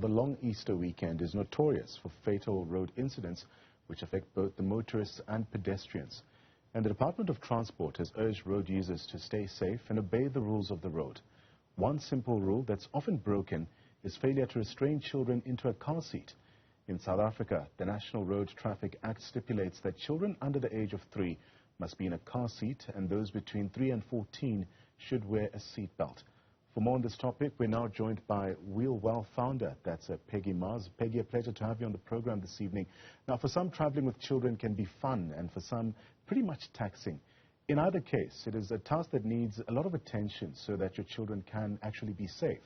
the long Easter weekend is notorious for fatal road incidents which affect both the motorists and pedestrians. And the Department of Transport has urged road users to stay safe and obey the rules of the road. One simple rule that's often broken is failure to restrain children into a car seat. In South Africa, the National Road Traffic Act stipulates that children under the age of 3 must be in a car seat, and those between 3 and 14 should wear a seat belt. For more on this topic, we're now joined by Wheel Well founder, that's Peggy Mars. Peggy, a pleasure to have you on the program this evening. Now, for some, traveling with children can be fun, and for some, pretty much taxing. In either case, it is a task that needs a lot of attention so that your children can actually be safe.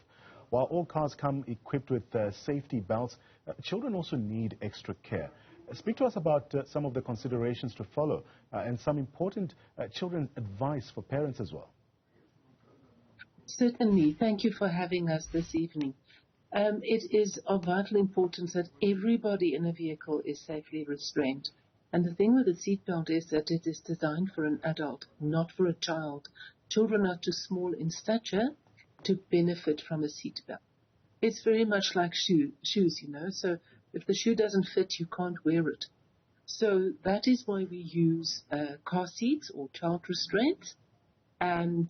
While all cars come equipped with safety belts, children also need extra care. Speak to us about some of the considerations to follow and some important children's advice for parents as well. Certainly. Thank you for having us this evening. It is of vital importance that everybody in a vehicle is safely restrained. And the thing with the seatbelt is that it is designed for an adult, not for a child. Children are too small in stature to benefit from a seatbelt. It's very much like shoes, you know. So if the shoe doesn't fit, you can't wear it. So that is why we use car seats or child restraints, and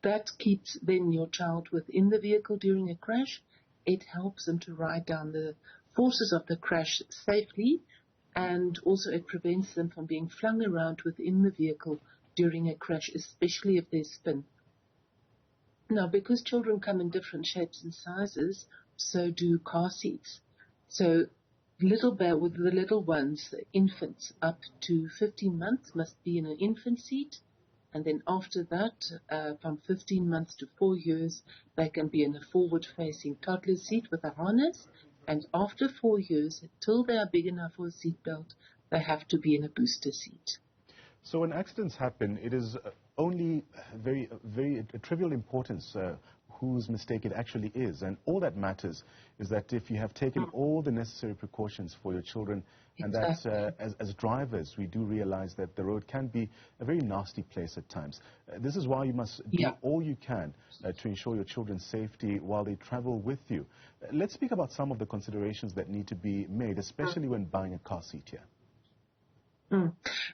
that keeps then your child within the vehicle during a crash. It helps them to ride down the forces of the crash safely, and also it prevents them from being flung around within the vehicle during a crash, especially if there's spin. Now, because children come in different shapes and sizes, so do car seats. So with the little ones, the infants up to 15 months must be in an infant seat. And then after that, from 15 months to 4 years, they can be in a forward-facing toddler seat with a harness. And after 4 years, till they are big enough for a seatbelt, they have to be in a booster seat. So when accidents happen, it is only very trivial importance whose mistake it actually is. And all that matters is that if you have taken all the necessary precautions for your children, and that as drivers, we do realize that the road can be a very nasty place at times. This is why you must do all you can to ensure your children's safety while they travel with you. Let's speak about some of the considerations that need to be made, especially when buying a car seat here.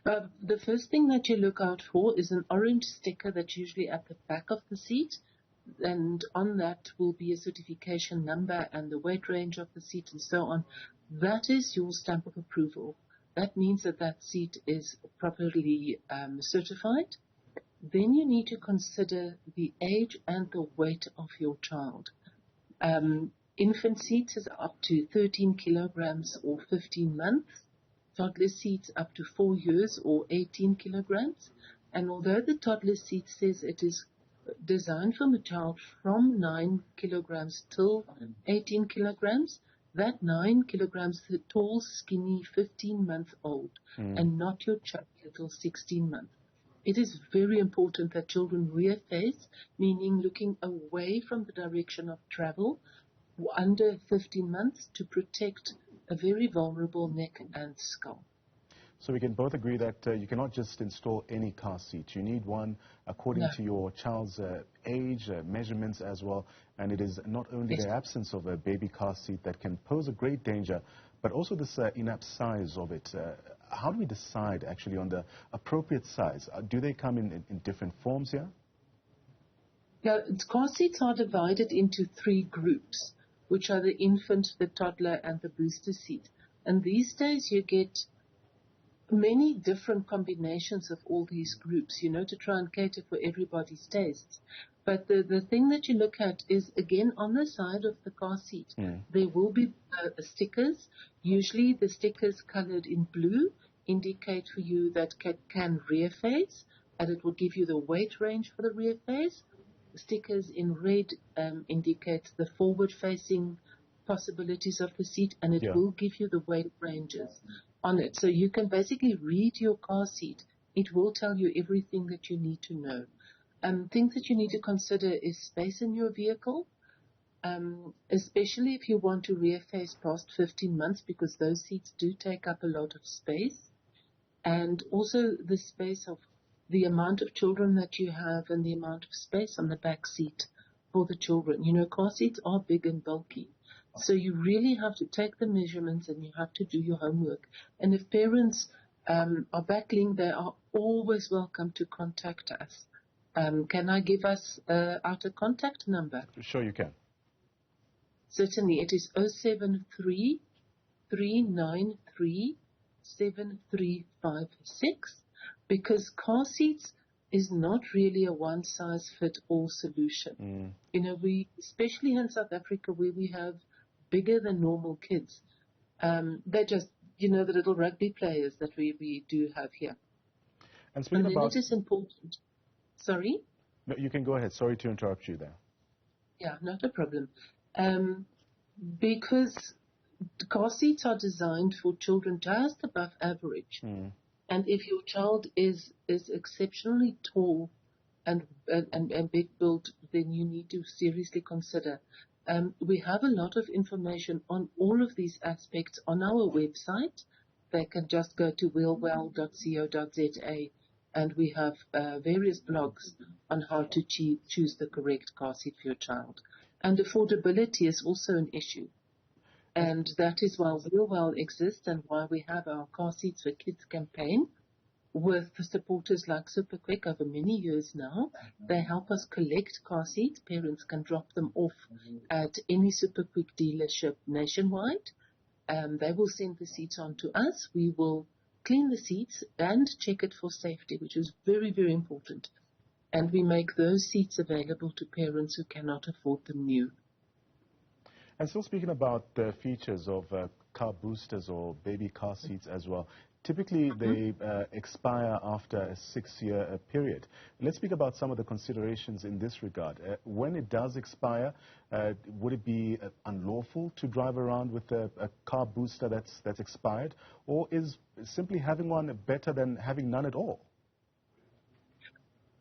The first thing that you look out for is an orange sticker that's usually at the back of the seat, and on that will be a certification number and the weight range of the seat and so on. That is your stamp of approval. That means that that seat is properly certified. Then you need to consider the age and the weight of your child. Infant seats is up to 13 kilograms or 15 months. Toddler seats up to 4 years or 18 kilograms. And although the toddler seat says it is designed for a child from 9 kilograms till 18 kilograms, that 9 kilograms is a tall, skinny 15-month-old and not your chubby little 16-month. It is very important that children rear face, meaning looking away from the direction of travel, under 15 months to protect a very vulnerable neck and skull. So we can both agree that you cannot just install any car seat. You need one according to your child's age, measurements as well. And it is not only the absence of a baby car seat that can pose a great danger, but also this inept size of it. How do we decide actually on the appropriate size? Do they come in different forms here? Yeah, car seats are divided into 3 groups, which are the infant, the toddler, and the booster seat. And these days you get many different combinations of all these groups, you know, to try and cater for everybody's tastes. But the thing that you look at is, again, on the side of the car seat, there will be stickers. Usually the stickers colored in blue indicate for you that can rear face, and it will give you the weight range for the rear face. Stickers in red indicates the forward-facing possibilities of the seat, and it will give you the weight ranges on it. So you can basically read your car seat. It will tell you everything that you need to know. Things that you need to consider is space in your vehicle, especially if you want to rear face past 15 months, because those seats do take up a lot of space, and also the space of the amount of children that you have and the amount of space on the back seat for the children. You know, car seats are big and bulky. So you really have to take the measurements and you have to do your homework. And if parents are battling, they are always welcome to contact us. Can I give us out a contact number? Sure, you can. Certainly. It is 073 393 7356, because car seats is not really a one-size-fits-all solution. You know, we, especially in South Africa, where we have bigger than normal kids, they're just, you know, the little rugby players that we do have here. And speaking then about... it is important. Sorry? No, you can go ahead. Sorry to interrupt you there. Yeah, not a problem. Because car seats are designed for children just above average. And if your child is exceptionally tall and big built, then you need to seriously consider. We have a lot of information on all of these aspects on our website. They can just go to wheelwell.co.za, and we have various blogs on how to choose the correct car seat for your child. And affordability is also an issue. And that is why Wheelwell exists and why we have our Car Seats for Kids campaign with supporters like Superquick over many years now. They help us collect car seats. Parents can drop them off at any Superquick dealership nationwide. They will send the seats on to us. We will clean the seats and check it for safety, which is very, very important. And we make those seats available to parents who cannot afford them new. And still speaking about the features of car boosters or baby car seats as well, typically they expire after a 6-year period. Let's speak about some of the considerations in this regard. When it does expire, would it be unlawful to drive around with a car booster that's expired? Or is simply having one better than having none at all?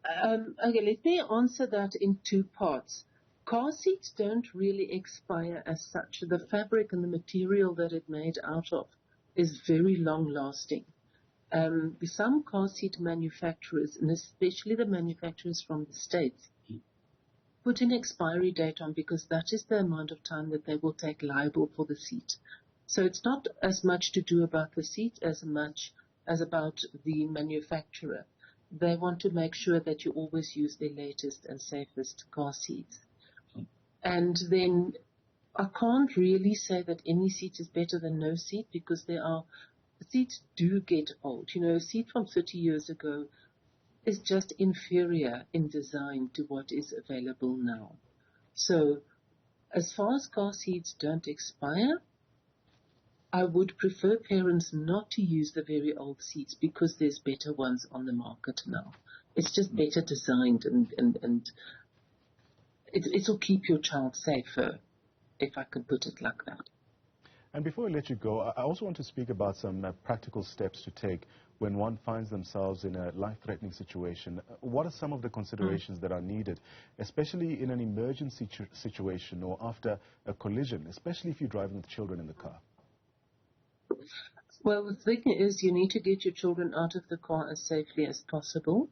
Okay, let me answer that in two parts. Car seats don't really expire as such. The fabric and the material that it's made out of is very long-lasting. Some car seat manufacturers, and especially the manufacturers from the States, put an expiry date on because that is the amount of time that they will take liable for the seat. So it's not as much to do about the seat as much as about the manufacturer. They want to make sure that you always use the latest and safest car seats. And then I can't really say that any seat is better than no seat because seats do get old. You know, a seat from 30 years ago is just inferior in design to what is available now. So as far as car seats don't expire, I would prefer parents not to use the very old seats because there's better ones on the market now. It's just better designed and it'll keep your child safer, if I can put it like that. And before I let you go, I also want to speak about some practical steps to take when one finds themselves in a life-threatening situation. What are some of the considerations that are needed, especially in an emergency situation or after a collision, especially if you're driving with children in the car? Well, the thing is you need to get your children out of the car as safely as possible.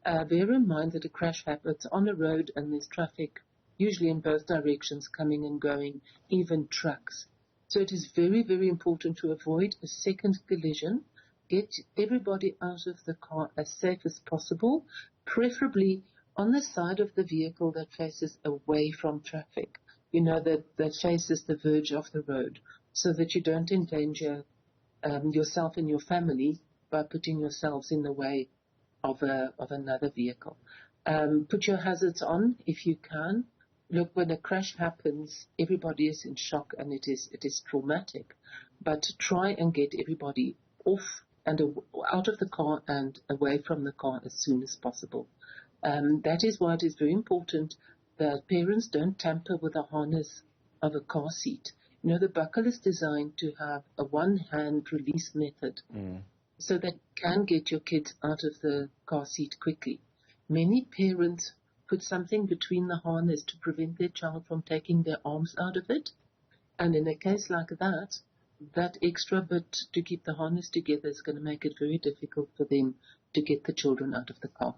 Bear in mind that a crash happens on a road and there's traffic, usually in both directions, coming and going, even trucks. So it is very, very important to avoid a second collision. Get everybody out of the car as safe as possible, preferably on the side of the vehicle that faces away from traffic, you know, that faces the verge of the road, so that you don't endanger yourself and your family by putting yourselves in the way of another vehicle. Put your hazards on if you can. Look, when a crash happens, everybody is in shock and it is traumatic. But try and get everybody off and out of the car and away from the car as soon as possible. That is why it is very important that parents don't tamper with the harness of a car seat. You know, the buckle is designed to have a one-hand release method. So that can get your kids out of the car seat quickly. Many parents put something between the harness to prevent their child from taking their arms out of it. And in a case like that, that extra bit to keep the harness together is going to make it very difficult for them to get the children out of the car.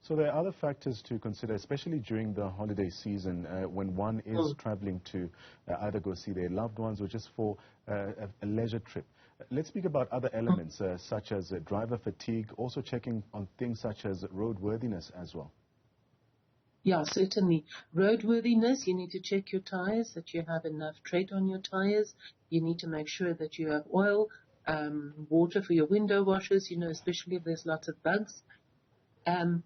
So there are other factors to consider, especially during the holiday season when one is traveling to either go see their loved ones or just for a leisure trip. Let's speak about other elements such as driver fatigue, also checking on things such as roadworthiness as well. Yeah, certainly. Roadworthiness, you need to check your tires, that you have enough tread on your tires. You need to make sure that you have oil, water for your window washers, especially if there's lots of bugs. And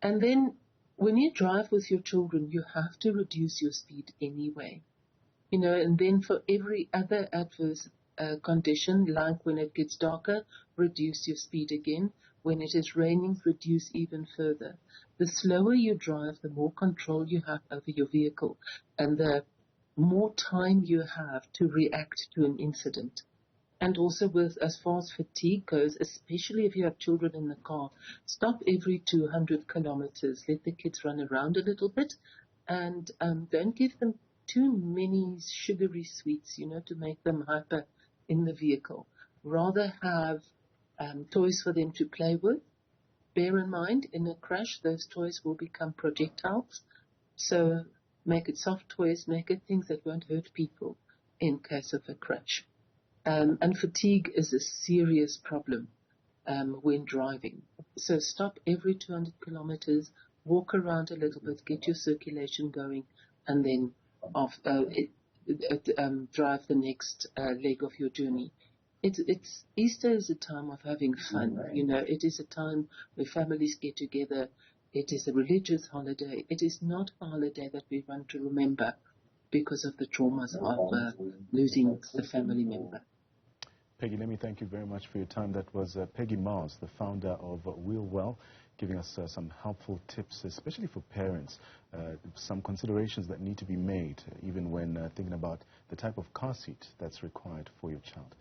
then when you drive with your children, you have to reduce your speed anyway. And then for every other adverse condition, like when it gets darker, reduce your speed again. When it is raining, reduce even further. The slower you drive, the more control you have over your vehicle, and the more time you have to react to an incident. And also with as far as fatigue goes, especially if you have children in the car, stop every 200 kilometers. Let the kids run around a little bit, and don't give them too many sugary sweets, to make them hyper in the vehicle. Rather have toys for them to play with. Bear in mind, in a crash, those toys will become projectiles. So make it soft toys, make it things that won't hurt people in case of a crash. And fatigue is a serious problem when driving. So stop every 200 kilometers, walk around a little bit, get your circulation going, and then drive the next leg of your journey. Easter is a time of having fun. It is a time where families get together. It is a religious holiday. It is not a holiday that we want to remember because of the traumas of losing a family member. Peggy, let me thank you very much for your time. That was Peggy Mars, the founder of Wheel Well, giving us some helpful tips, especially for parents, some considerations that need to be made, even when thinking about the type of car seat that's required for your child.